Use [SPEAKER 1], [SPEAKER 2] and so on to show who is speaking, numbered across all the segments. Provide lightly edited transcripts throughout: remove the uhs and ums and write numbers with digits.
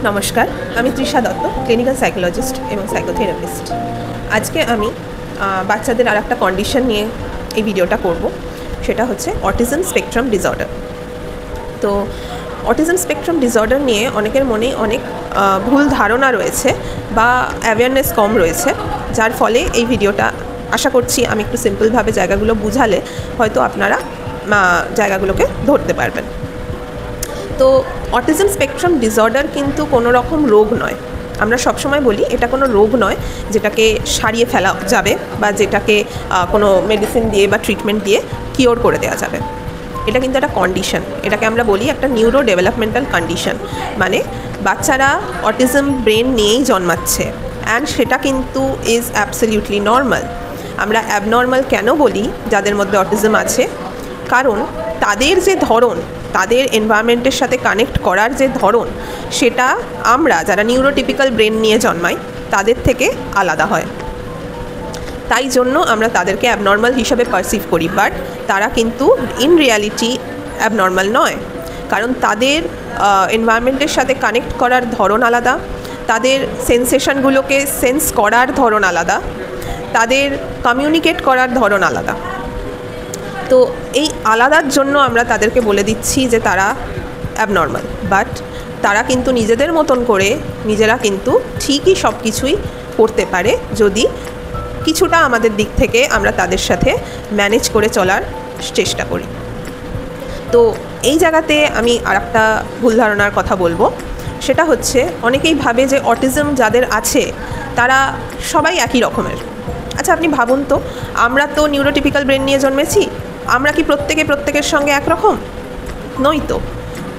[SPEAKER 1] नमस्कार আমি Trisha Dutta clinical psychologist এবং সাইকোথেরাপিস্ট। আজকে আমি বাচ্চাদের আর একটা কন্ডিশন নিয়ে এই ভিডিওটা করব, সেটা হচ্ছে অটিজম স্পেকট্রাম ডিসঅর্ডার। তো অটিজম স্পেকট্রাম ডিসঅর্ডার নিয়ে অনেকের মনে অনেক ভুল ধারণা রয়েছে বা অ্যাওয়ারনেস কম রয়েছে, যার ফলে এই ভিডিওটা আশা করছি আমি একটু সিম্পলভাবে জায়গাগুলো বুঝালে হয়তো আপনারা জায়গাগুলোকে ধরতে পারবেন। তো অটিজম স্পেকট্রাম ডিসঅর্ডার কিন্তু কোনো রকম রোগ নয়। আমরা সবসময় বলি এটা কোনো রোগ নয় যেটাকে সারিয়ে ফেলা যাবে বা যেটাকে কোনো মেডিসিন দিয়ে বা ট্রিটমেন্ট দিয়ে কিওর করে দেওয়া যাবে। এটা কিন্তু একটা কন্ডিশন, এটাকে আমরা বলি একটা নিউরো ডেভেলপমেন্টাল কন্ডিশন। মানে বাচ্চারা অটিজম ব্রেন নিয়েই জন্মাচ্ছে অ্যান্ড সেটা কিন্তু ইজ অ্যাবসলিউটলি নর্মাল। আমরা অ্যাবনর্মাল কেন বলি যাদের মধ্যে অটিজম আছে? কারণ তাদের যে ধরন, তাদের এনভায়রনমেন্টের সাথে কানেক্ট করার যে ধরন, সেটা আমরা যারা নিউরোটিপিক্যাল ব্রেন নিয়ে জন্মাই তাদের থেকে আলাদা হয়। তাই জন্য আমরা তাদেরকে অ্যাবনর্মাল হিসাবে পারসিভ করি, বাট তারা কিন্তু ইন রিয়ালিটি অ্যাবনর্মাল নয়। কারণ তাদের এনভায়রনমেন্টের সাথে কানেক্ট করার ধরন আলাদা, তাদের সেন্সেশনগুলোকে সেন্স করার ধরন আলাদা, তাদের কমিউনিকেট করার ধরন আলাদা। তো এই আলাদার জন্য আমরা তাদেরকে বলে দিচ্ছি যে তারা অ্যাবনর্মাল, বাট তারা কিন্তু নিজেদের মতন করে নিজেরা কিন্তু ঠিকই সব কিছুই করতে পারে যদি কিছুটা আমাদের দিক থেকে আমরা তাদের সাথে ম্যানেজ করে চলার চেষ্টা করি। তো এই জায়গাতে আমি আর একটা ভুল ধারণার কথা বলবো, সেটা হচ্ছে অনেকেই ভাবে যে অটিজম যাদের আছে তারা সবাই একই রকমের। আচ্ছা, আপনি ভাবুন তো, আমরা তো নিউরোটিপিক্যাল ব্রেন নিয়ে জন্মেছি, আমরা কি প্রত্যেকের সঙ্গে একরকম নই? তো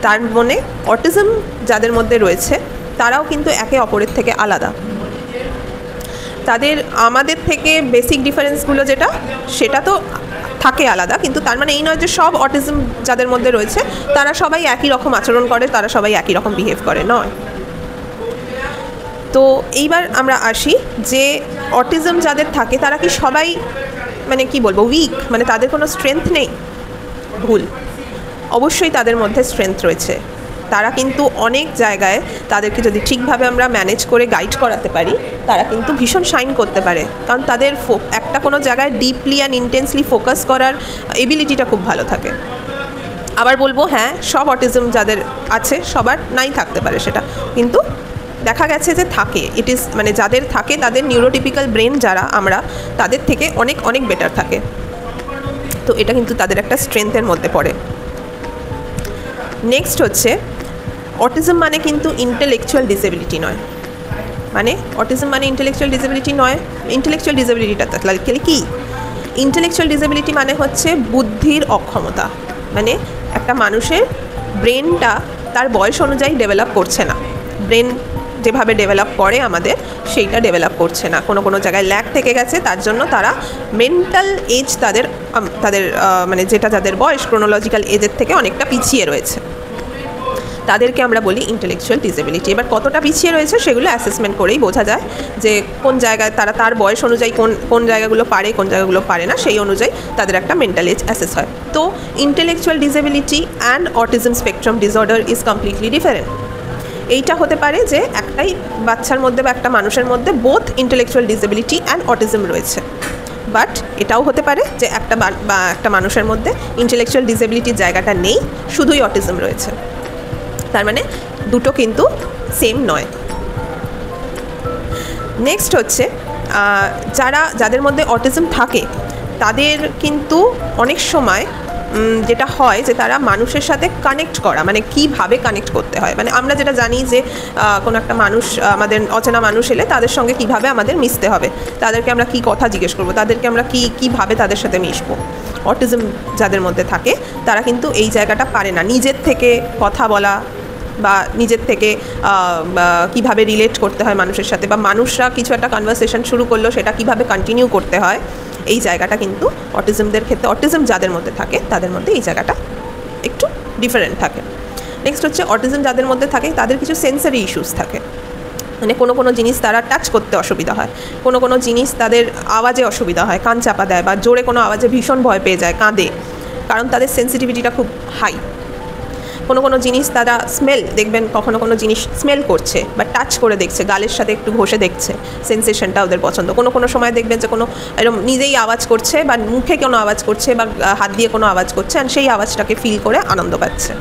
[SPEAKER 1] তার মানে অটিজম যাদের মধ্যে রয়েছে তারাও কিন্তু একে অপরের থেকে আলাদা। তাদের আমাদের থেকে বেসিক ডিফারেন্সগুলো সেটা তো থাকে আলাদা, কিন্তু তার মানে এই নয় যে সব অটিজম যাদের মধ্যে রয়েছে তারা সবাই একই রকম আচরণ করে, তারা সবাই একই রকম বিহেভ করে, নয়। তো এইবার আমরা আসি যে অটিজম যাদের থাকে তারা কি সবাই মানে কি বলবো উইক, মানে তাদের কোনো স্ট্রেংথ নেই? ভুল। অবশ্যই তাদের মধ্যে স্ট্রেংথ রয়েছে। তারা কিন্তু অনেক জায়গায় তাদেরকে যদি ঠিকভাবে আমরা ম্যানেজ করে গাইড করাতে পারি, তারা কিন্তু ভীষণ শাইন করতে পারে। কারণ তাদের একটা কোনো জায়গায় ডিপলি অ্যান্ড ইন্টেন্সলি ফোকাস করার এবিলিটিটা খুব ভালো থাকে। আবার বলবো, হ্যাঁ, সব অটিজম যাদের আছে সবার নাই থাকতে পারে সেটা, কিন্তু দেখা গেছে যে থাকে। ইট ইজ মানে যাদের থাকে তাদের নিউরোটিপিক্যাল ব্রেন যারা আমরা তাদের থেকে অনেক অনেক বেটার থাকে। তো এটা কিন্তু তাদের একটা স্ট্রেংথের মধ্যে পড়ে। নেক্সট হচ্ছে অটিজম মানে কিন্তু ইন্টেলেকচুয়াল ডিসেবিলিটি নয়। মানে অটিজম মানে ইন্টেলেকচুয়াল ডিসেবিলিটি নয়। ইন্টেলেকচুয়াল ডিসেবিলিটিটা তাহলে কি? ইন্টেলেকচুয়াল ডিসেবিলিটি মানে হচ্ছে বুদ্ধির অক্ষমতা। মানে একটা মানুষের ব্রেনটা তার বয়স অনুযায়ী ডেভেলপ করছে না। ব্রেন যেভাবে ডেভেলপ করে আমাদের, সেইটা ডেভেলপ করছে না, কোনো জায়গায় ল্যাক থেকে গেছে। তার জন্য তারা মেন্টাল এজ তাদের মানে যেটা যাদের বয়স ক্রোনোলজিক্যাল এজের থেকে অনেকটা পিছিয়ে রয়েছে, তাদেরকে আমরা বলি ইন্টেলেকচুয়াল ডিসেবিলিটি। এবার কতটা পিছিয়ে রয়েছে সেগুলো অ্যাসেসমেন্ট করেই বোঝা যায় যে কোন জায়গায় তারা তার বয়স অনুযায়ী কোন জায়গাগুলো পারে, কোন জায়গাগুলো পারে না, সেই অনুযায়ী তাদের একটা মেন্টাল এজ অ্যাসেস হয়। তো intellectual disability and autism spectrum disorder is completely different. এইটা হতে পারে যে একটাই বাচ্চার মধ্যে বা একটা মানুষের মধ্যে both intellectual disability and autism রয়েছে, বাট এটাও হতে পারে যে একটা মানুষের মধ্যে ইন্টেলেকচুয়াল ডিসেবিলিটির জায়গাটা নেই, শুধুই অটিজম রয়েছে। তার মানে দুটো কিন্তু সেম নয়। নেক্সট হচ্ছে যাদের মধ্যে অটিজম থাকে তাদের কিন্তু অনেক সময় যেটা হয় যে তারা মানুষের সাথে কানেক্ট করা, মানে কীভাবে কানেক্ট করতে হয়, মানে আমরা যেটা জানি যে কোনো একটা মানুষ, আমাদের অচেনা মানুষ এলে তাদের সঙ্গে কিভাবে আমাদের মিশতে হবে, তাদেরকে আমরা কি কথা জিজ্ঞেস করবো, তাদেরকে আমরা কীভাবে তাদের সাথে মিশবো। অটিজম যাদের মধ্যে থাকে তারা কিন্তু এই জায়গাটা পারে না, নিজের থেকে কথা বলা বা নিজের থেকে কিভাবে রিলেট করতে হয় মানুষের সাথে, বা মানুষরা কিছু একটা কনভারসেশন শুরু করলো সেটা কিভাবে কন্টিনিউ করতে হয়, এই জায়গাটা কিন্তু অটিজমদের ক্ষেত্রে, অটিজম যাদের মধ্যে থাকে তাদের মধ্যে এই জায়গাটা একটু ডিফারেন্ট থাকে। নেক্সট হচ্ছে অটিজম যাদের মধ্যে থাকে তাদের কিছু সেন্সারি ইস্যুস থাকে। মানে কোনো জিনিস তারা টাচ করতে অসুবিধা হয়, কোনো জিনিস তাদের আওয়াজে অসুবিধা হয়, কান চাপা দেয়, বা জোরে কোনো আওয়াজে ভীষণ ভয় পেয়ে যায়, কাঁদে, কারণ তাদের সেন্সিটিভিটিটা খুব হাই। কোনো কোনো জিনিস তারা স্মেল দেখবেন, কখনো কোনো জিনিস স্মেল করছে বা টাচ করে দেখছে, গালের সাথে একটু ঘষে দেখছে, সেন্সেশনটা ওদের পছন্দ। কোনো কোনো সময় দেখবেন যে কোনো এরকম নিজেই আওয়াজ করছে বা মুখে কোনো আওয়াজ করছে বা হাত দিয়ে কোনো আওয়াজ করছে, আর সেই আওয়াজটাকে ফিল করে আনন্দ পাচ্ছে।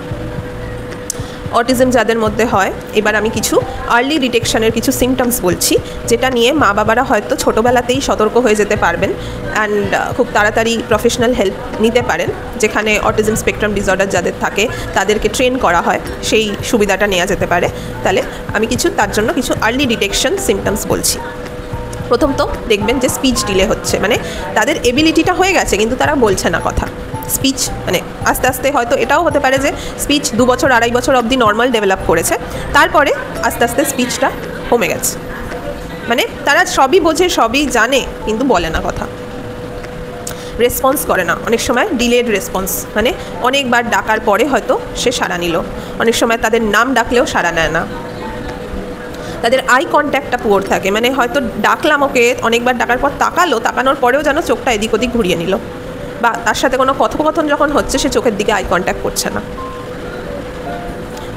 [SPEAKER 1] অটিজম যাদের মধ্যে হয়, এবার আমি কিছু আর্লি ডিটেকশনের কিছু সিমটমস বলছি, যেটা নিয়ে মা বাবারা হয়তো ছোটোবেলাতেই সতর্ক হয়ে যেতে পারবেন অ্যান্ড খুব তাড়াতাড়ি প্রফেশনাল হেল্প নিতে পারেন। যেখানে অটিজম স্পেকট্রাম ডিসঅর্ডার যাদের থাকে তাদেরকে ট্রেন করা হয়, সেই সুবিধাটা নেওয়া যেতে পারে। তাহলে আমি তার জন্য কিছু আর্লি ডিটেকশন সিমটমস বলছি। প্রথম তো দেখবেন যে স্পিচ ডিলে হচ্ছে, মানে তাদের এবিলিটিটা হয়ে গেছে কিন্তু তারা বলছে না কথা। স্পিচ মানে আস্তে আস্তে হয়তো এটাও হতে পারে যে স্পিচ 2 বছর 2.5 বছর অবধি নর্মাল ডেভেলপ করেছে, তারপরে আস্তে আস্তে স্পিচটা কমে গেছে। মানে তারা সবই বোঝে, সবই জানে, কিন্তু বলে না কথা, রেসপন্স করে না। অনেক সময় ডিলেড রেসপন্স, মানে অনেকবার ডাকার পরে হয়তো সে সাড়া নিল, অনেক সময় তাদের নাম ডাকলেও সাড়া নেয় না। তাদের আই কন্ট্যাক্টটা পুয়ার থাকে, মানে হয়তো ডাকলাম ওকে, অনেকবার ডাকার পর তাকানোর পরেও যেন চোখটা এদিক ওদিক ঘুরিয়ে নিল, বা তার সাথে কোনো কথোপকথন যখন হচ্ছে সে চোখের দিকে আই কন্ট্যাক্ট করছে না।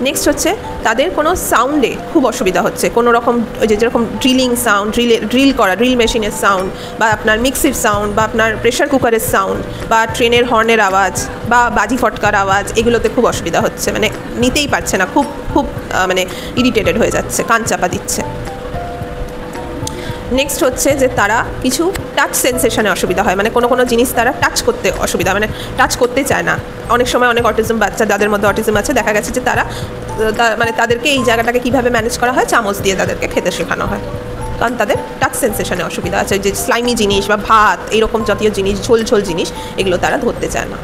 [SPEAKER 1] নেক্সট হচ্ছে তাদের কোনো সাউন্ডে খুব অসুবিধা হচ্ছে, কোনো রকম ওই যেরকম ড্রিলিং সাউন্ড, ড্রিল মেশিনের সাউন্ড, বা আপনার মিক্সির সাউন্ড, বা আপনার প্রেশার কুকারের সাউন্ড, বা ট্রেনের হর্নের আওয়াজ, বা বাজি ফটকার আওয়াজ, এগুলোতে খুব অসুবিধা হচ্ছে, মানে নিতেই পারছে না, খুব মানে ইরিটেটেড হয়ে যাচ্ছে, কান চাপা দিচ্ছে। নেক্সট হচ্ছে যে তারা কিছু টাচ সেন্সেশনে অসুবিধা হয়, মানে কোনো কোনো জিনিস তারা টাচ করতে অসুবিধা, মানে টাচ করতে চায় না। অনেক সময় অনেক অটিজম বাচ্চা, যাদের মধ্যে অটিজম আছে, দেখা গেছে যে তারা মানে তাদেরকে এই জায়গাটাকে কীভাবে ম্যানেজ করা হয়, চামচ দিয়ে তাদেরকে খেতে শেখানো হয়, কারণ তাদের টাচ সেন্সেশনে অসুবিধা আছে। যে স্লাইমি জিনিস বা ভাত এইরকম জাতীয় জিনিস, ঝোল ঝোল জিনিস, এগুলো তারা ধরতে চায় না,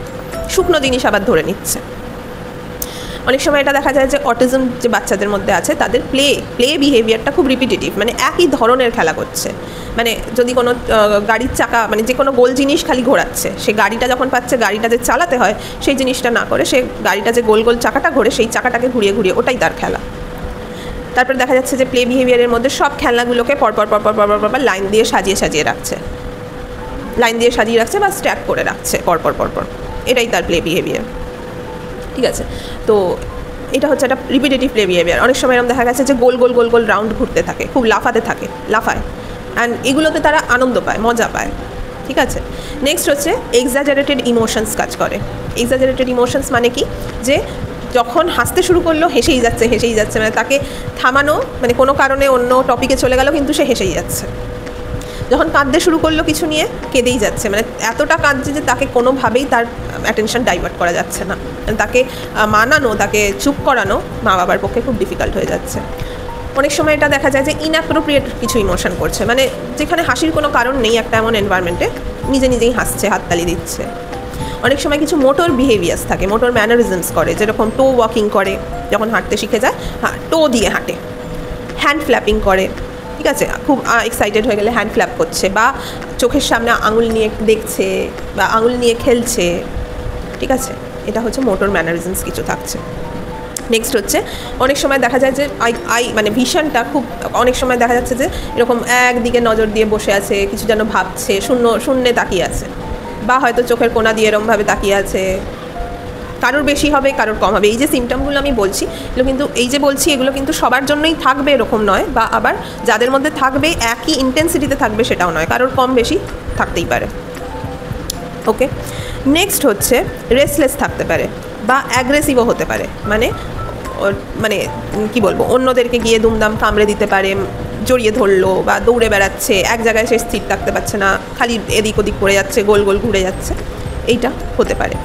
[SPEAKER 1] শুকনো জিনিস আবার ধরে নিচ্ছে। অনেক সময় এটা দেখা যায় যে অটিজম যে বাচ্চাদের মধ্যে আছে তাদের প্লে বিহেভিয়ারটা খুব রিপিটেটিভ, মানে একই ধরনের খেলা করছে। মানে যদি কোনো গাড়ির চাকা, মানে যে কোনো গোল জিনিস খালি ঘোরাচ্ছে, সে গাড়িটা যখন পাচ্ছে, গাড়িটা যে চালাতে হয় সেই জিনিসটা না করে সে গাড়িটা যে গোল গোল চাকাটা ঘোরে, সেই চাকাটাকে ঘুরিয়ে ঘুরিয়ে, ওটাই তার খেলা। তারপরে দেখা যাচ্ছে যে প্লে বিহেভিয়ারের মধ্যে সব খেলনাগুলোকে পরপর লাইন দিয়ে সাজিয়ে রাখছে বা স্ট্যাক করে রাখছে পরপর, এটাই তার প্লে বিহেভিয়ার। ঠিক আছে, তো এটা হচ্ছে একটা রিপিটেটিভ প্লে বিহেভিয়ার। অনেক সময় এরকম দেখা গেছে যে গোল গোল রাউন্ড ঘুরতে থাকে, খুব লাফায়, অ্যান্ড এগুলোতে তারা আনন্দ পায়, মজা পায়। ঠিক আছে, নেক্সট হচ্ছে এক্সাজারেটেড ইমোশনস কাজ করে। এক্সাজারেটেড ইমোশনস মানে কি, যে যখন হাসতে শুরু করলো হেসেই যাচ্ছে, মানে তাকে থামানো, মানে কোনো কারণে অন্য টপিকে চলে গেল কিন্তু সে হেসেই যাচ্ছে। যখন কাঁদতে শুরু করলো কিছু নিয়ে, কেঁদেই যাচ্ছে, মানে এতটা কাঁদছে যে তাকে কোনোভাবেই তার অ্যাটেনশন ডাইভার্ট করা যাচ্ছে না, তাকে মানানো, তাকে চুপ করানো মা বাবার পক্ষে খুব ডিফিকাল্ট হয়ে যাচ্ছে। অনেক সময় এটা দেখা যায় যে ইনঅ্যাপ্রোপ্রিয়েট কিছু ইমোশন করছে, মানে যেখানে হাসির কোনো কারণ নেই, একটা এমন এনভায়রনমেন্টে নিজেই হাসছে, হাততালি দিচ্ছে। অনেক সময় কিছু মোটর বিহেভিয়ার্স থাকে, মোটর ম্যানারিজমস করে, যেরকম টো ওয়াকিং করে, যখন হাঁটতে শিখে যায় টো দিয়ে হাঁটে, হ্যান্ড ফ্ল্যাপিং করে। ঠিক আছে, খুব এক্সাইটেড হয়ে গেলে হ্যান্ড ফ্ল্যাপ করছে, বা চোখের সামনে আঙুল নিয়ে দেখছে বা আঙুল নিয়ে খেলছে। ঠিক আছে, এটা হচ্ছে মোটর ম্যানারিজমস কিছু থাকছে। নেক্সট হচ্ছে অনেক সময় দেখা যায় যে মানে ভিশনটা খুব, অনেক সময় দেখা যাচ্ছে যে এরকম একদিকে নজর দিয়ে বসে আছে, কিছু যেন ভাবছে, শূন্যে তাকিয়ে আছে, বা হয়তো চোখের কোনা দিয়ে এরকমভাবে তাকিয়ে আছে। কারোর বেশি হবে, কারোর কম হবে। এই যে সিমটমগুলো আমি বলছি, এগুলো কিন্তু সবার জন্যই থাকবে এরকম নয়, বা আবার যাদের মধ্যে থাকবে একই ইন্টেন্সিটিতে থাকবে সেটাও নয়, কারোর কম বেশি থাকতেই পারে। ওকে, নেক্সট হচ্ছে রেসলেস থাকতে পারে বা অ্যাগ্রেসিভও হতে পারে, মানে কি বলবো, অন্যদেরকে গিয়ে দুমদাম কামড়ে দিতে পারে, জড়িয়ে ধরলো বা দৌড়ে বেড়াচ্ছে, এক জায়গায় সে স্থির থাকতে পারছে না, খালি এদিক ওদিক করে যাচ্ছে, গোল গোল ঘুরে যাচ্ছে, এইটা হতে পারে।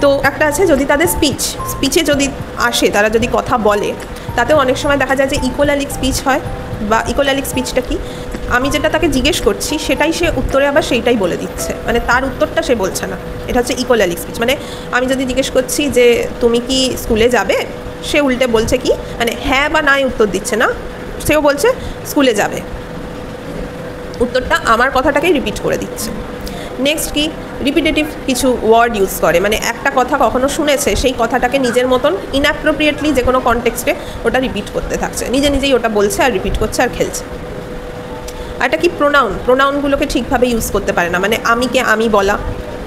[SPEAKER 1] তো একটা আছে, যদি তাদের স্পিচে যদি আসে, তারা যদি কথা বলে, তাতেও অনেক সময় দেখা যায় যে ইকোল্যালিক স্পিচ হয়। বা ইকোল্যালিক স্পিচটা কি, আমি যেটা তাকে জিজ্ঞেস করছি সেটাই সে উত্তরে আবার সেইটাই বলে দিচ্ছে, মানে তার উত্তরটা সে বলছে না। এটা হচ্ছে ইকোল্যালিক স্পিচ, মানে আমি যদি জিজ্ঞেস করছি যে তুমি কি স্কুলে যাবে, সে উল্টে বলছে কি, মানে হ্যাঁ বা নাই উত্তর দিচ্ছে না, সেও বলছে স্কুলে যাবে, উত্তরটা আমার কথাটাকেই রিপিট করে দিচ্ছে। নেক্সট কি, রিপিটেটিভ কিছু ওয়ার্ড ইউজ করে, মানে একটা কথা কখনো শুনেছে সেই কথাটাকে নিজের মতন ইনঅ্যাপ্রোপ্রিয়েটলি যে কোনো কনটেক্সটে ওটা রিপিট করতে থাকছে, নিজেই ওটা বলছে আর রিপিট করছে আর খেলছে। আর এটা কি, প্রোনাউনগুলোকে ঠিকভাবে ইউজ করতে পারে না, মানে আমিকে আমি বলা,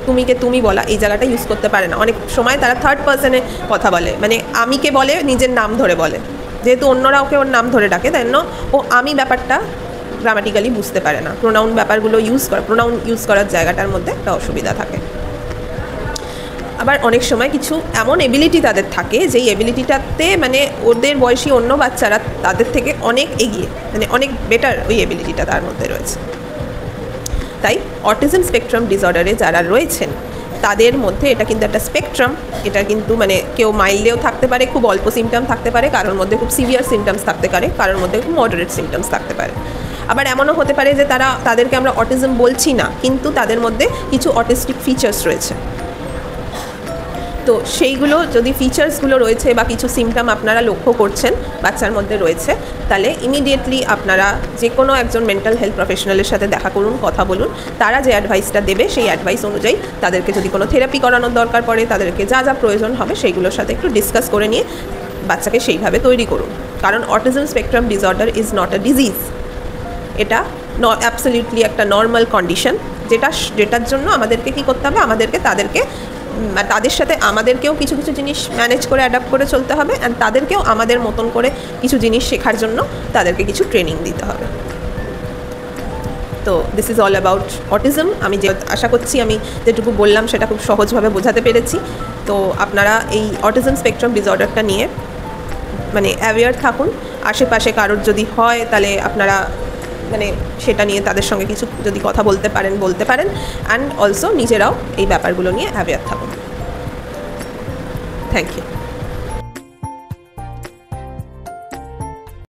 [SPEAKER 1] তুমিকে তুমি বলা এই জায়গাটা ইউজ করতে পারে না। অনেক সময় তারা থার্ড পার্সনে কথা বলে, মানে আমিকে বলে নিজের নাম ধরে বলে, যেহেতু অন্যরা ওকে ওর নাম ধরে ডাকে, তাই জন্য ও আমি ব্যাপারটা গ্রামাটিক্যালি বুঝতে পারে না। প্রোনাউন ব্যাপারগুলো প্রোনাউন ইউজ করার জায়গাটার মধ্যে একটা অসুবিধা থাকে। আবার অনেক সময় কিছু এমন এবিলিটি তাদের থাকে যেই এবিলিটিটাতে মানে ওদের বয়সী অন্য বাচ্চারা তাদের থেকে অনেক এগিয়ে, মানে অনেক বেটার ওই এবিলিটিটা তার মধ্যে রয়েছে। তাই অটিজম স্পেকট্রাম ডিসঅর্ডারে যারা রয়েছেন তাদের মধ্যে এটা কিন্তু একটা স্পেকট্রাম। এটা কিন্তু মানে কেউ মাইল্ডেও থাকতে পারে, খুব অল্প সিমটম থাকতে পারে, কারোর মধ্যে খুব সিভিয়ার সিমটমস থাকতে পারে, কারোর মধ্যে খুব মডারেট সিমটমস থাকতে পারে। আবার এমনও হতে পারে যে তাদেরকে আমরা অটিজম বলছি না, কিন্তু তাদের মধ্যে কিছু অটিস্টিক ফিচার্স রয়েছে। তো সেইগুলো যদি ফিচার্সগুলো রয়েছে বা কিছু সিমটম আপনারা লক্ষ্য করছেন বাচ্চার মধ্যে রয়েছে, তাহলে ইমিডিয়েটলি আপনারা যে কোনো একজন মেন্টাল হেলথ প্রফেশনালের সাথে দেখা করুন, কথা বলুন। তারা যে অ্যাডভাইসটা দেবে সেই অ্যাডভাইস অনুযায়ী তাদেরকে যদি কোনো থেরাপি করানোর দরকার পড়ে, তাদেরকে যা যা প্রয়োজন হবে সেইগুলোর সাথে একটু ডিসকাস করে নিয়ে বাচ্চাকে সেইভাবে তৈরি করুন। কারণ autism spectrum disorder is not a disease, এটা অ্যাবসলিউটলি একটা নর্মাল কন্ডিশন, যেটার জন্য আমাদেরকে কী করতে হবে, তাদের সাথে আমাদেরকেও কিছু কিছু জিনিস ম্যানেজ করে অ্যাডাপ্ট করে চলতে হবে, অ্যান্ড তাদেরকেও আমাদের মতন করে কিছু জিনিস শেখার জন্য তাদেরকে কিছু ট্রেনিং দিতে হবে। তো this is all about autism. আমি আশা করছি আমি যেটুকু বললাম সেটা খুব সহজভাবে বোঝাতে পেরেছি। তো আপনারা এই অটিজম স্পেকট্রাম ডিসঅর্ডারটা নিয়ে মানে অ্যাওয়্যার থাকুন। আশেপাশে কারোর যদি হয় তাহলে আপনারা মানে সেটা নিয়ে তাদের সঙ্গে কিছু যদি কথা বলতে পারেন, অ্যান্ড অলসো নিজেরাও এই ব্যাপারগুলো নিয়ে অ্যাওয়্যার থাকুন। Thank you.